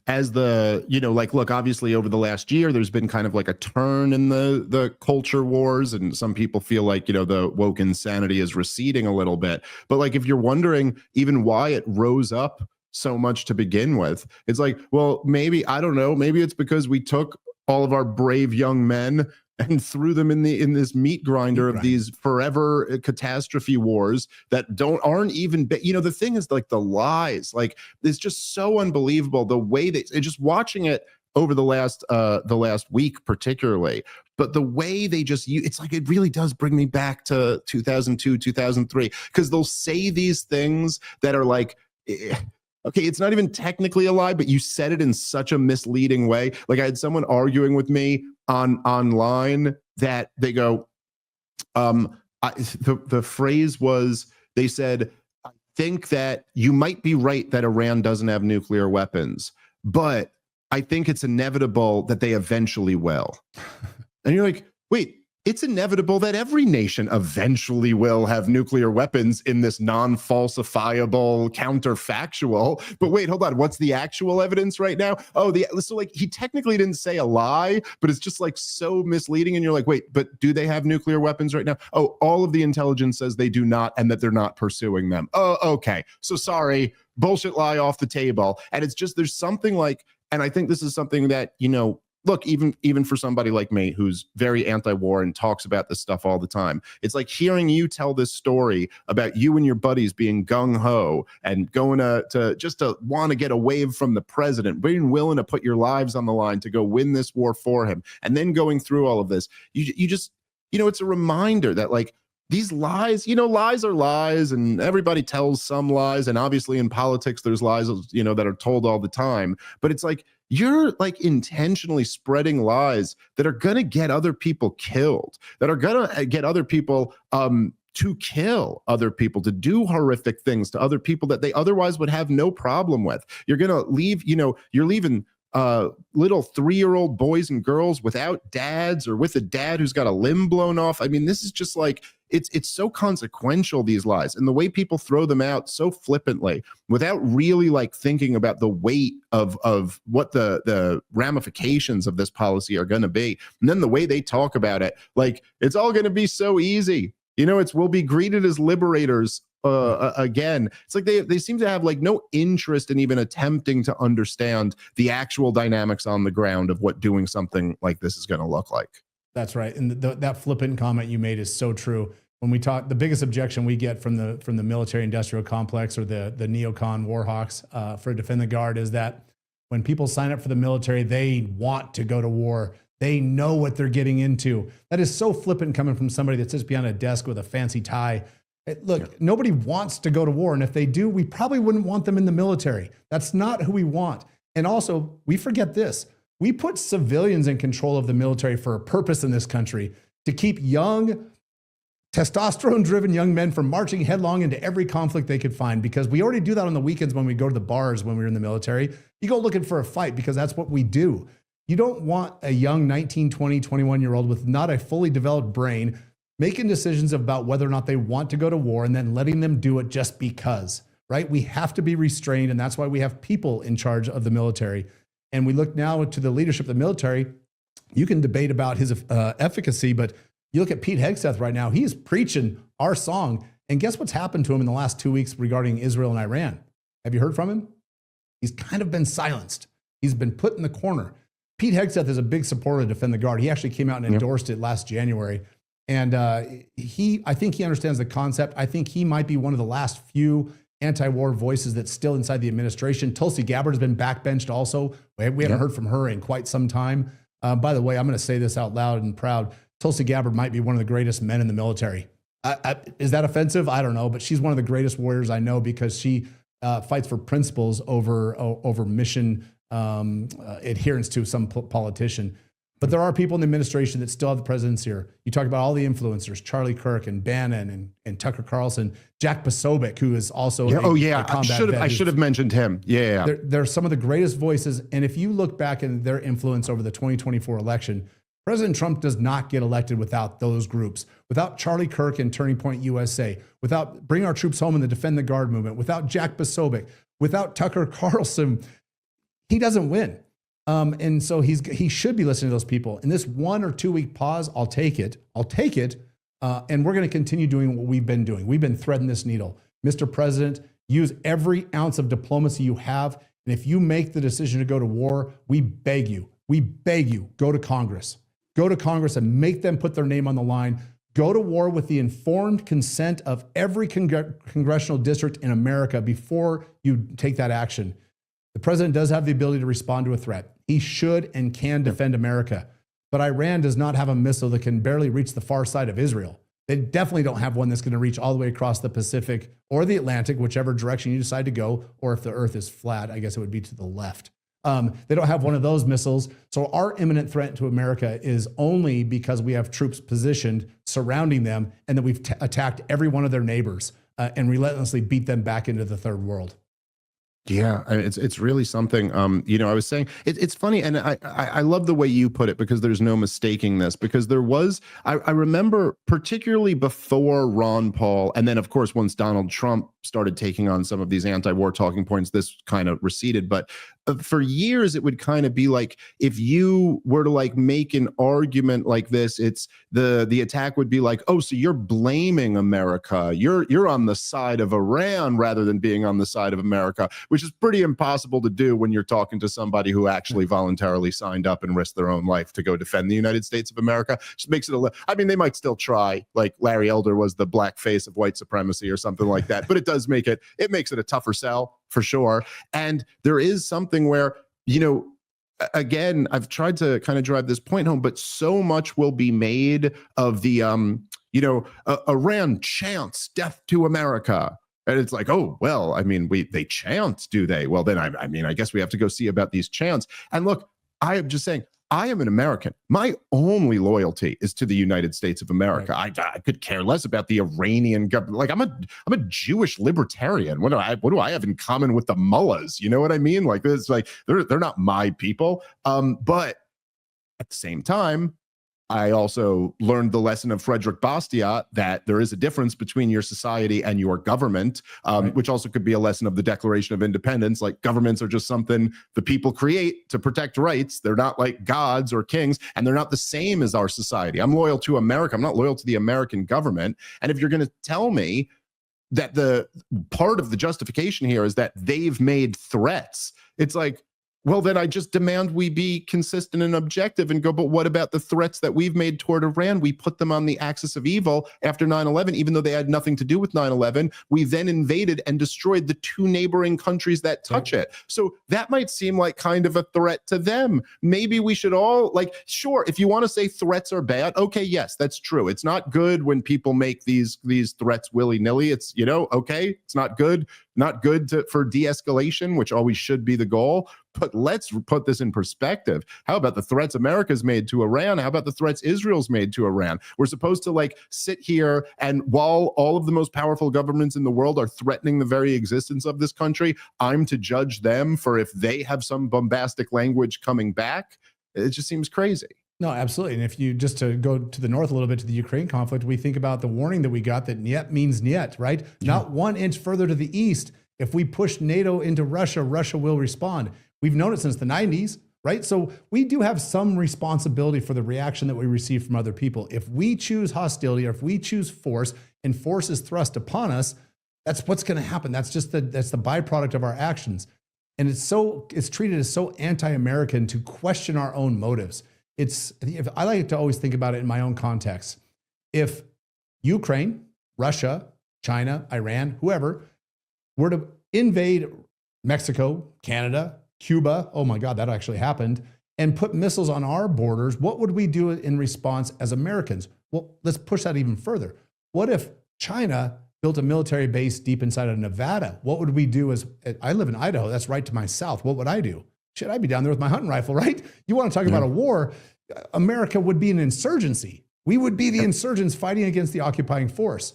Speaker 1: as the, like, look, obviously over the last year there's been kind of like a turn in the culture wars, and some people feel like, the woke insanity is receding a little bit. But like, if you're wondering even why it rose up so much to begin with, it's like, well, maybe, I don't know, maybe it's because we took all of our brave young men and threw them in this meat grinder of these forever catastrophe wars that aren't even, the thing is, like, the lies, like, it's just so unbelievable the way just watching it over the last week particularly, but the way they just it's like, it really does bring me back to 2002, 2003, because they'll say these things that are like, okay, it's not even technically a lie, but you said it in such a misleading way. Like, I had someone arguing with me online that they go, the phrase was, they said, I think that you might be right that Iran doesn't have nuclear weapons, but I think it's inevitable that they eventually will. And you're like, wait, it's inevitable that every nation eventually will have nuclear weapons in this non-falsifiable counterfactual. But wait, hold on. What's the actual evidence right now? Oh, so like he technically didn't say a lie, but it's just like so misleading. And you're like, wait, but do they have nuclear weapons right now? Oh, all of the intelligence says they do not, and that they're not pursuing them. Oh, okay. So sorry, bullshit lie off the table. And it's just, there's something like, and I think this is something that, look, even for somebody like me who's very anti-war and talks about this stuff all the time, it's like hearing you tell this story about you and your buddies being gung-ho and going to just to want to get away from the president, being willing to put your lives on the line to go win this war for him, and then going through all of this. You just, it's a reminder that like these lies, lies are lies, and everybody tells some lies, and obviously in politics there's lies, that are told all the time, but it's like you're like intentionally spreading lies that are going to get other people killed, that are going to get other people to kill other people, to do horrific things to other people that they otherwise would have no problem with. You're going to leave, you're leaving little 3-year-old boys and girls without dads, or with a dad who's got a limb blown off. I mean, this is just like, it's so consequential, these lies, and the way people throw them out so flippantly without really like thinking about the weight of what the ramifications of this policy are going to be. And then the way they talk about it, like it's all going to be so easy. We'll be greeted as liberators again. It's like they seem to have like no interest in even attempting to understand the actual dynamics on the ground of what doing something like this is going to look like.
Speaker 2: That's right. And that flippant comment you made is so true. When we talk, the biggest objection we get from the military industrial complex, or the neocon warhawks for Defend the Guard, is that when people sign up for the military, they want to go to war. They know what they're getting into. That is so flippant coming from somebody that sits behind a desk with a fancy tie. Look, nobody wants to go to war. And if they do, we probably wouldn't want them in the military. That's not who we want. And also, we forget this. We put civilians in control of the military for a purpose in this country, to keep young, testosterone-driven young men from marching headlong into every conflict they could find, because we already do that on the weekends when we go to the bars when we were in the military. You go looking for a fight because that's what we do. You don't want a young 19, 20, 21-year-old with not a fully developed brain making decisions about whether or not they want to go to war and then letting them do it just because, right? We have to be restrained, and that's why we have people in charge of the military. And we look now to the leadership of the military. You can debate about his efficacy, but you look at Pete Hegseth right now, he's preaching our song. And guess what's happened to him in the last 2 weeks regarding Israel and Iran? Have you heard from him? He's kind of been silenced. He's been put in the corner. Pete Hegseth is a big supporter of Defend the Guard. He actually came out and endorsed it last January. And I think he understands the concept. I think he might be one of the last few anti-war voices that's still inside the administration. Tulsi Gabbard has been backbenched also. We haven't heard from her in quite some time. By the way, I'm going to say this out loud and proud. Tulsi Gabbard might be one of the greatest men in the military. Is that offensive? I don't know, but she's one of the greatest warriors I know, because she fights for principles over mission adherence to some politician. But there are people in the administration that still have the president's ear. You talk about all the influencers, Charlie Kirk and Bannon and Tucker Carlson, Jack Posobiec, who is also a combat vet.
Speaker 1: I should have mentioned him. Yeah.
Speaker 2: They're some of the greatest voices. And if you look back in their influence over the 2024 election, President Trump does not get elected without those groups, without Charlie Kirk and Turning Point USA, without Bring Our Troops Home and the Defend the Guard movement, without Jack Posobiec, without Tucker Carlson. He doesn't win. And so he should be listening to those people. In this 1 or 2 week pause, I'll take it. And we're going to continue doing what we've been doing. We've been threading this needle. Mr. President, use every ounce of diplomacy you have. And if you make the decision to go to war, we beg you, go to Congress. Go to Congress and make them put their name on the line. Go to war with the informed consent of every congressional district in America before you take that action. The president does have the ability to respond to a threat. He should and can defend America. But Iran does not have a missile that can barely reach the far side of Israel. They definitely don't have one that's going to reach all the way across the Pacific or the Atlantic, whichever direction you decide to go, or if the earth is flat, I guess it would be to the left. They don't have one of those missiles. So our imminent threat to America is only because we have troops positioned surrounding them, and that we've attacked every one of their neighbors and relentlessly beat them back into the third world.
Speaker 1: Yeah, it's really something. I was saying it's funny, and I love the way you put it, because there's no mistaking this. Because there was, I remember, particularly before Ron Paul, and then of course once Donald Trump started taking on some of these anti-war talking points, this kind of receded. But for years, it would kind of be like, if you were to like make an argument like this, it's the attack would be like, oh, so you're blaming America, you're on the side of Iran rather than being on the side of America, which is pretty impossible to do when you're talking to somebody who actually voluntarily signed up and risked their own life to go defend the United States of America. Just makes it I mean, they might still try, like Larry Elder was the black face of white supremacy or something like that, but it does make it makes it a tougher sell for sure. And there is something where, again, I've tried to kind of drive this point home, but so much will be made of the Iran chants death to America. And it's like, oh, well, I mean, they chant, do they? Well, then I mean, I guess we have to go see about these chants. And look, I am just saying, I am an American. My only loyalty is to the United States of America. Right. I could care less about the Iranian government. Like, I'm a Jewish libertarian. What do I have in common with the mullahs? You know what I mean? Like, it's like they're not my people. But at the same time, I also learned the lesson of Frederick Bastiat that there is a difference between your society and your government, right, which also could be a lesson of the Declaration of Independence. Like, governments are just something the people create to protect rights. They're not like gods or kings, and they're not the same as our society. I'm loyal to America. I'm not loyal to the American government. And if you're going to tell me that the part of the justification here is that they've made threats, it's like, well, then I just demand we be consistent and objective and go, but what about the threats that we've made toward Iran? We put them on the axis of evil after 9/11, even though they had nothing to do with 9/11. We then invaded and destroyed the two neighboring countries that touch it. So that might seem like kind of a threat to them. Maybe we should all, like, sure, if you want to say threats are bad, okay, yes, that's true. It's not good when people make these threats willy-nilly. It's, okay, it's not good for de-escalation, which always should be the goal. But let's put this in perspective. How about the threats America's made to Iran? How about the threats Israel's made to Iran? We're supposed to like sit here, and while all of the most powerful governments in the world are threatening the very existence of this country, I'm to judge them for if they have some bombastic language coming back? It just seems crazy.
Speaker 2: No, absolutely. And if you just to go to the north a little bit to the Ukraine conflict, we think about the warning that we got that niet means niet, right? Yeah. Not 1 inch further to the east. If we push NATO into Russia, Russia will respond. We've known it since the 90s, right? So we do have some responsibility for the reaction that we receive from other people. If we choose hostility, or if we choose force, and force is thrust upon us, that's what's going to happen. That's the byproduct of our actions. And it's treated as so anti-American to question our own motives. I like to always think about it in my own context. If Ukraine, Russia, China, Iran, whoever were to invade Mexico, Canada, Cuba, oh my God, that actually happened, and put missiles on our borders, what would we do in response as Americans? Well, let's push that even further. What if China built a military base deep inside of Nevada? What would we do I live in Idaho, that's right to my south. What would I do? Shit, I'd be down there with my hunting rifle, right? You want to talk about a war, America would be an insurgency. We would be the insurgents fighting against the occupying force.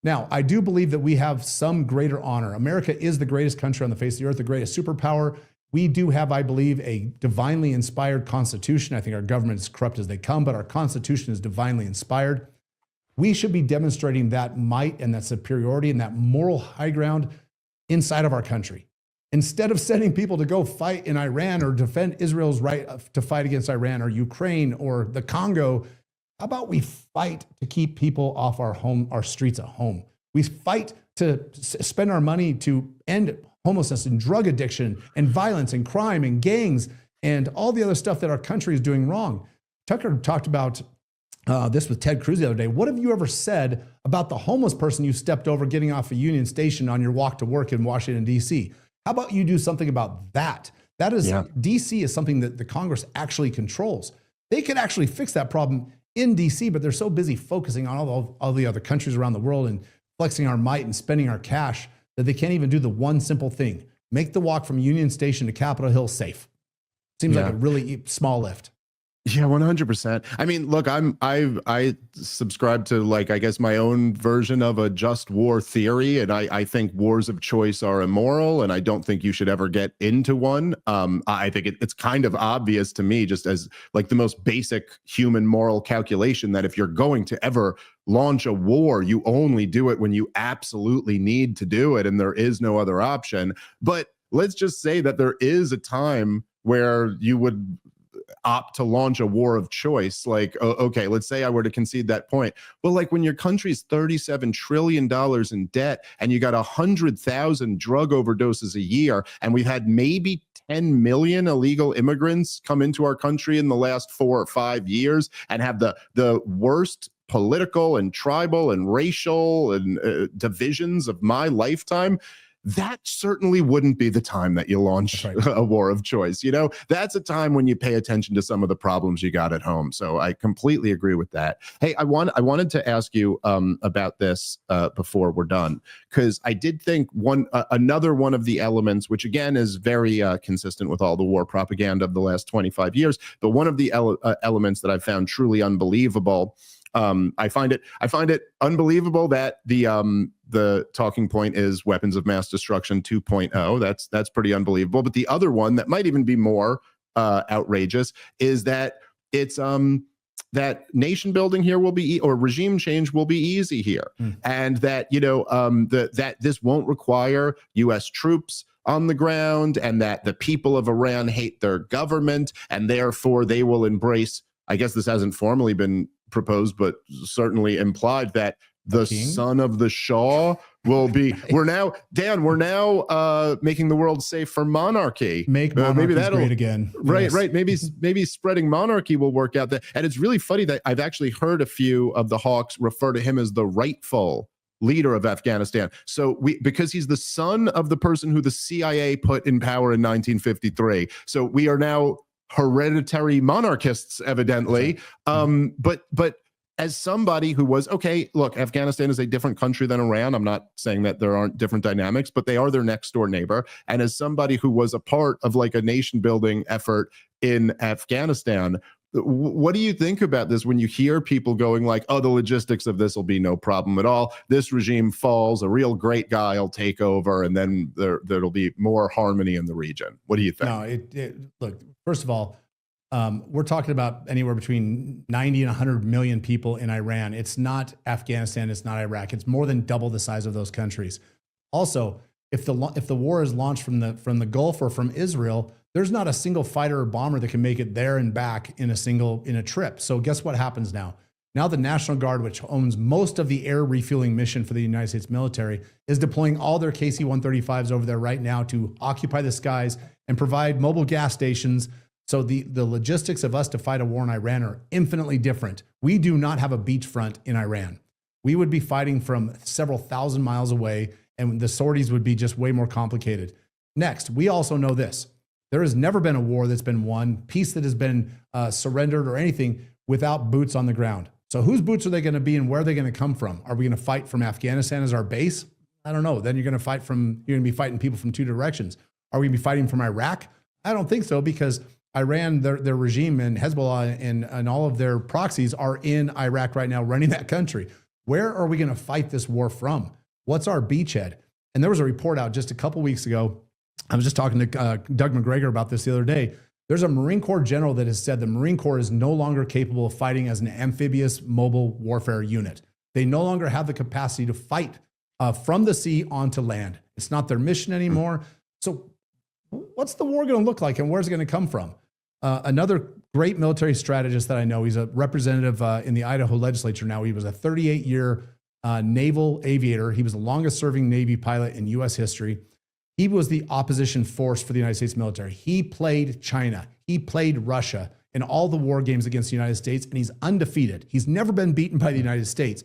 Speaker 2: Now, I do believe that we have some greater honor. America is the greatest country on the face of the earth, the greatest superpower. We do have, I believe, a divinely inspired constitution. I think our government is corrupt as they come, but our constitution is divinely inspired. We should be demonstrating that might and that superiority and that moral high ground inside of our country. Instead of sending people to go fight in Iran or defend Israel's right to fight against Iran or Ukraine or the Congo, how about we fight to keep people off our streets at home? We fight to spend our money to end homelessness and drug addiction and violence and crime and gangs and all the other stuff that our country is doing wrong. Tucker talked about this with Ted Cruz the other day. What have you ever said about the homeless person you stepped over getting off a Union Station on your walk to work in Washington, D.C.? How about you do something about that? That is, D.C. is something that the Congress actually controls. They could actually fix that problem in D.C., but they're so busy focusing on all the other countries around the world and flexing our might and spending our cash that they can't even do the one simple thing: make the walk from Union Station to Capitol Hill safe. Seems like a really small lift.
Speaker 1: Yeah, 100%. I mean, look, I subscribe to, like, I guess my own version of a just war theory, and I think wars of choice are immoral, and I don't think you should ever get into one. I think it's kind of obvious to me, just as like the most basic human moral calculation, that if you're going to ever launch a war, you only do it when you absolutely need to do it, and there is no other option. But let's just say that there is a time where you would opt to launch a war of choice. Like, okay, let's say I were to concede that point. Well, like when your country's $37 trillion in debt and you got 100,000 drug overdoses a year, and we've had maybe 10 million illegal immigrants come into our country in the last 4 or 5 years, and have the worst political and tribal and racial and divisions of my lifetime, that certainly wouldn't be the time that you launch a war of choice. You know, that's a time when you pay attention to some of the problems you got at home. So I completely agree with that. Hey, I wanted to ask you about this before we're done, because I did think another one of the elements, which again is very consistent with all the war propaganda of the last 25 years, but one of the elements that I found truly unbelievable. I find it unbelievable that the talking point is weapons of mass destruction 2.0. That's pretty unbelievable. But the other one that might even be more outrageous is that it's that nation building here will be, or regime change will be easy here, and that that this won't require U.S. troops on the ground, and that the people of Iran hate their government, and therefore they will embrace. I guess this hasn't formally been proposed, but certainly implied, that the son of the Shah will be. We're now making the world safe for monarchy.
Speaker 2: Make monarchy great again.
Speaker 1: Right, yes. Right. Maybe spreading monarchy will work out. That, and it's really funny that I've actually heard a few of the hawks refer to him as the rightful leader of Afghanistan. So because he's the son of the person who the CIA put in power in 1953. So we are now hereditary monarchists, evidently. But as somebody who was, okay, look, Afghanistan is a different country than Iran. I'm not saying that there aren't different dynamics, but they are their next door neighbor. And as somebody who was a part of like a nation building effort in Afghanistan, what do you think about this when you hear people going like, oh, the logistics of this will be no problem at all. This regime falls, a real great guy will take over, and then there'll be more harmony in the region. What do you think?
Speaker 2: No, look, first of all, we're talking about anywhere between 90 and 100 million people in Iran. It's not Afghanistan. It's not Iraq. It's more than double the size of those countries. Also, if the war is launched from the Gulf or from Israel, there's not a single fighter or bomber that can make it there and back in a trip. So guess what happens now? Now the National Guard, which owns most of the air refueling mission for the United States military, is deploying all their KC-135s over there right now to occupy the skies and provide mobile gas stations. So the logistics of us to fight a war in Iran are infinitely different. We do not have a beachfront in Iran. We would be fighting from several thousand miles away, and the sorties would be just way more complicated. Next, we also know this. There has never been a war that's been won, peace that has been surrendered or anything without boots on the ground. So whose boots are they going to be, and where are they going to come from? Are we going to fight from Afghanistan as our base? I don't know. Then you're going to be fighting people from two directions. Are we going to be fighting from Iraq? I don't think so, because Iran, their regime, and Hezbollah and all of their proxies are in Iraq right now running that country. Where are we going to fight this war from? What's our beachhead? And there was a report out just a couple weeks ago. I was just talking to Doug McGregor about this the other day. There's a Marine Corps general that has said the Marine Corps is no longer capable of fighting as an amphibious mobile warfare unit. They no longer have the capacity to fight from the sea onto land. It's not their mission anymore. So what's the war going to look like, and where's it going to come from? Another great military strategist that I know, he's a representative in the Idaho legislature now. He was a 38-year naval aviator. He was the longest serving Navy pilot in U.S. history. He was the opposition force for the United States military. He played China. He played Russia in all the war games against the United States, and he's undefeated. He's never been beaten by the United States.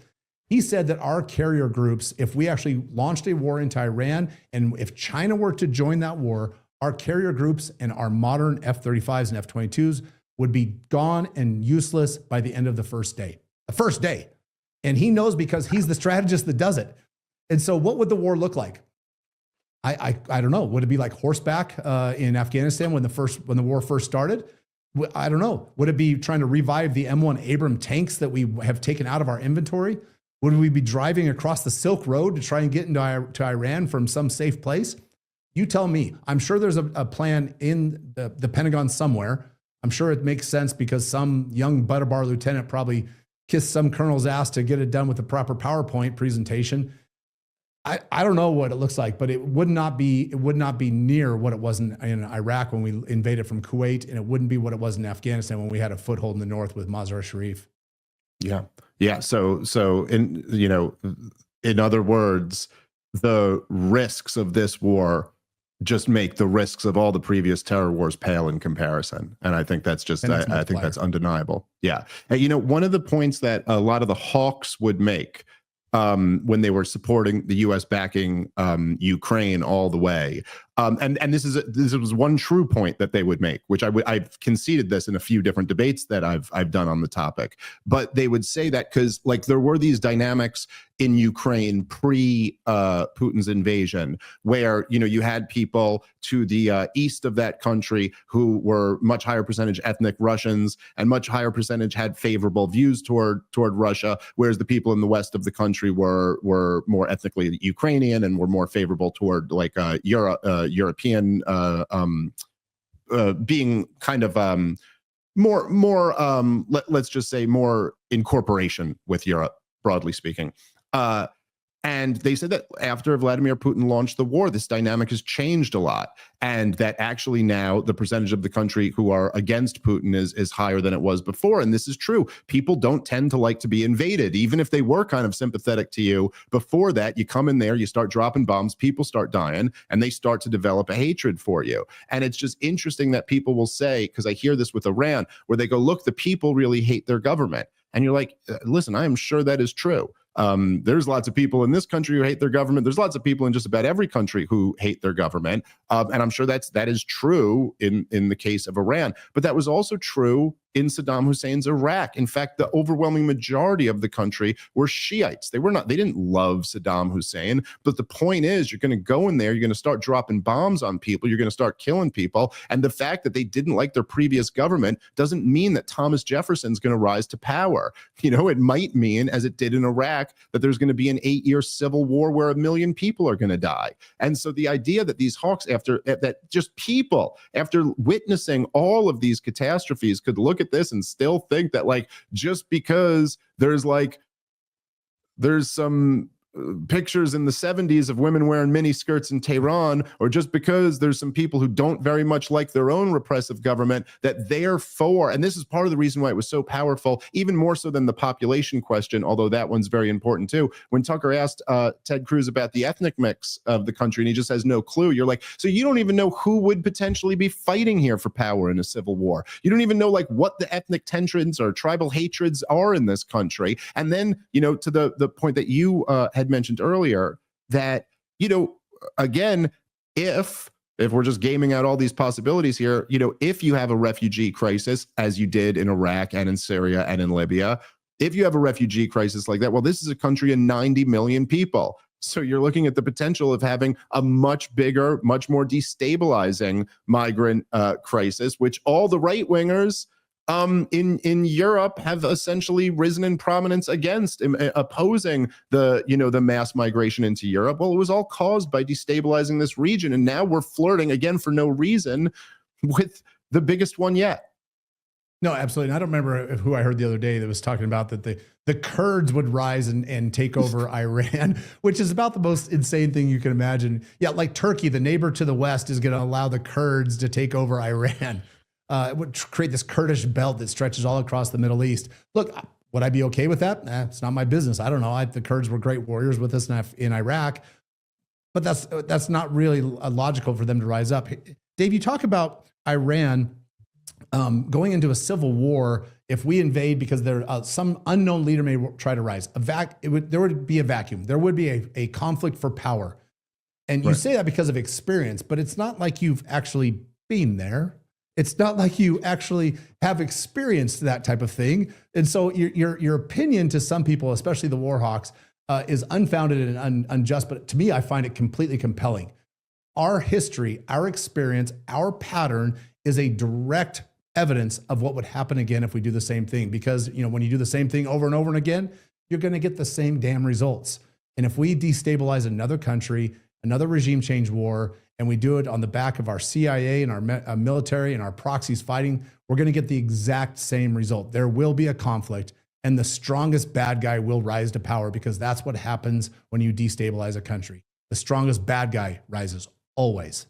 Speaker 2: He said that our carrier groups, if we actually launched a war into Iran, and if China were to join that war, our carrier groups and our modern F-35s and F-22s would be gone and useless by the end of the first day. The first day. And he knows, because he's the strategist that does it. And so what would the war look like? I don't know. Would it be like horseback in Afghanistan when the war first started? I don't know. Would it be trying to revive the M1 Abram tanks that we have taken out of our inventory? Would we be driving across the Silk Road to try and get to Iran from some safe place? You tell me. I'm sure there's a plan in the Pentagon somewhere. I'm sure it makes sense because some young Butterbar lieutenant probably kissed some colonel's ass to get it done with the proper PowerPoint presentation. I don't know what it looks like, but it would not be near what it was in Iraq when we invaded from Kuwait, and it wouldn't be what it was in Afghanistan when we had a foothold in the north with Mazar Sharif.
Speaker 1: Yeah. Yeah. So in other words, the risks of this war just make the risks of all the previous terror wars pale in comparison. And I think that's just, I think that's undeniable. Yeah. And, one of the points that a lot of the hawks would make when they were supporting the U.S. backing Ukraine all the way. And this was one true point that they would make, which I've conceded this in a few different debates that I've done on the topic. But they would say that because there were these dynamics in Ukraine pre Putin's invasion, where you had people to the east of that country who were much higher percentage ethnic Russians and much higher percentage had favorable views toward Russia, whereas the people in the west of the country were more ethnically Ukrainian and were more favorable toward European being kind of more let's just say more incorporation with Europe, broadly speaking. And they said that after Vladimir Putin launched the war, this dynamic has changed a lot. And that actually now the percentage of the country who are against Putin is higher than it was before. And this is true. People don't tend to like to be invaded, even if they were kind of sympathetic to you. Before that, you come in there, you start dropping bombs, people start dying, and they start to develop a hatred for you. And it's just interesting that people will say, because I hear this with Iran, where they go, look, the people really hate their government. And you're like, listen, I am sure that is true. There's lots of people in this country who hate their government. There's lots of people in just about every country who hate their government. And I'm sure that is true in the case of Iran. But that was also true in Saddam Hussein's Iraq. In fact, the overwhelming majority of the country were Shiites. They didn't love Saddam Hussein. But the point is, you're going to go in there, you're going to start dropping bombs on people, you're going to start killing people. And the fact that they didn't like their previous government doesn't mean that Thomas Jefferson's going to rise to power. It might mean, as it did in Iraq, that there's going to be an 8-year civil war where 1 million people are going to die. And so the idea that these hawks, after witnessing all of these catastrophes, could look at this and still think that just because there's some pictures in the 70s of women wearing mini skirts in Tehran, or just because there's some people who don't very much like their own repressive government, that therefore, and this is part of the reason why it was so powerful, even more so than the population question, although that one's very important too. When Tucker asked Ted Cruz about the ethnic mix of the country, and he just has no clue, you're like, so you don't even know who would potentially be fighting here for power in a civil war. You don't even know what the ethnic tensions or tribal hatreds are in this country. And then, to the point that you had mentioned earlier, that again, if we're just gaming out all these possibilities here, if you have a refugee crisis, as you did in Iraq and in Syria and in Libya, if you have a refugee crisis like that, well, this is a country of 90 million people. So you're looking at the potential of having a much bigger, much more destabilizing migrant crisis, which all the right wingers in Europe have essentially risen in prominence against, opposing the mass migration into Europe. Well, it was all caused by destabilizing this region. And now we're flirting, again, for no reason, with the biggest one yet.
Speaker 2: No, absolutely. And I don't remember who I heard the other day that was talking about that the Kurds would rise and take over Iran, which is about the most insane thing you can imagine. Yeah, like Turkey, the neighbor to the west, is going to allow the Kurds to take over Iran. It would create this Kurdish belt that stretches all across the Middle East. Look, would I be okay with that? It's not my business. I don't know. The Kurds were great warriors with us in Iraq, but that's not really logical for them to rise up. Dave, you talk about Iran going into a civil war if we invade because some unknown leader may try to rise. There would be a vacuum. There would be a conflict for power. And you say that because of experience, but it's not like you've actually been there. It's not like you actually have experienced that type of thing. And so your opinion to some people, especially the Warhawks, is unfounded and unjust. But to me, I find it completely compelling. Our history, our experience, our pattern is a direct evidence of what would happen again if we do the same thing. Because, you know, when you do the same thing over and over and again, you're going to get the same damn results. And if we destabilize another country, another regime change war, and we do it on the back of our CIA and our military and our proxies fighting, we're going to get the exact same result. There will be a conflict, and the strongest bad guy will rise to power, because that's what happens when you destabilize a country. The strongest bad guy rises always.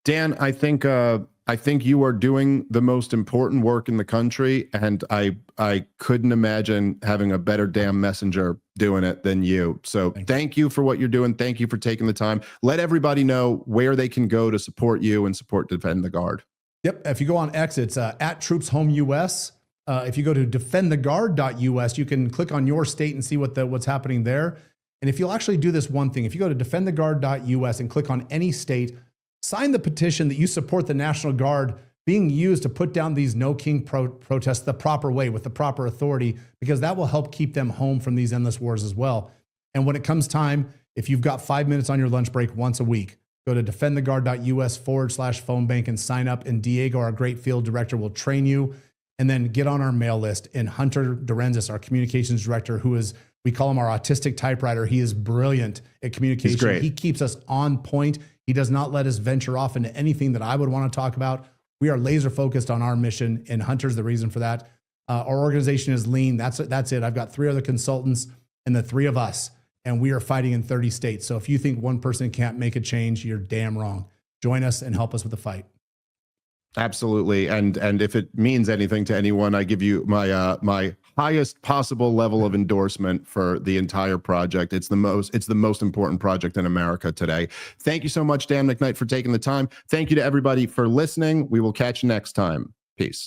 Speaker 1: Dan, I think you are doing the most important work in the country, and I couldn't imagine having a better damn messenger doing it than you. So thank you for what you're doing. Thank you for taking the time. Let everybody know where they can go to support you and support Defend the Guard.
Speaker 2: Yep. If you go on X, it's at Troops Home US. If you go to defendthegard.us, you can click on your state and see what's happening there. And if you'll actually do this one thing, if you go to defendthegard.us and click on any state, sign the petition that you support the National Guard being used to put down these No King protests the proper way, with the proper authority, because that will help keep them home from these endless wars as well. And when it comes time, if you've got 5 minutes on your lunch break once a week, go to defendthegard.us/phone bank and sign up. And Diego, our great field director, will train you, and then get on our mail list. And Hunter Durenzis, our communications director, who is, we call him our autistic typewriter. He is brilliant at communication.
Speaker 1: He's great.
Speaker 2: He keeps us on point. He does not let us venture off into anything that I would want to talk about. We are laser focused on our mission, and Hunter's the reason for that. Our organization is lean. That's it. I've got 3 other consultants and the 3 of us, and we are fighting in 30 states. So if you think one person can't make a change, you're damn wrong. Join us and help us with the fight.
Speaker 1: Absolutely. And if it means anything to anyone, I give you my my highest possible level of endorsement for the entire project. It's the most important project in America today. Thank you so much, Dan McKnight, for taking the time. Thank you to everybody for listening. We will catch you next time. Peace.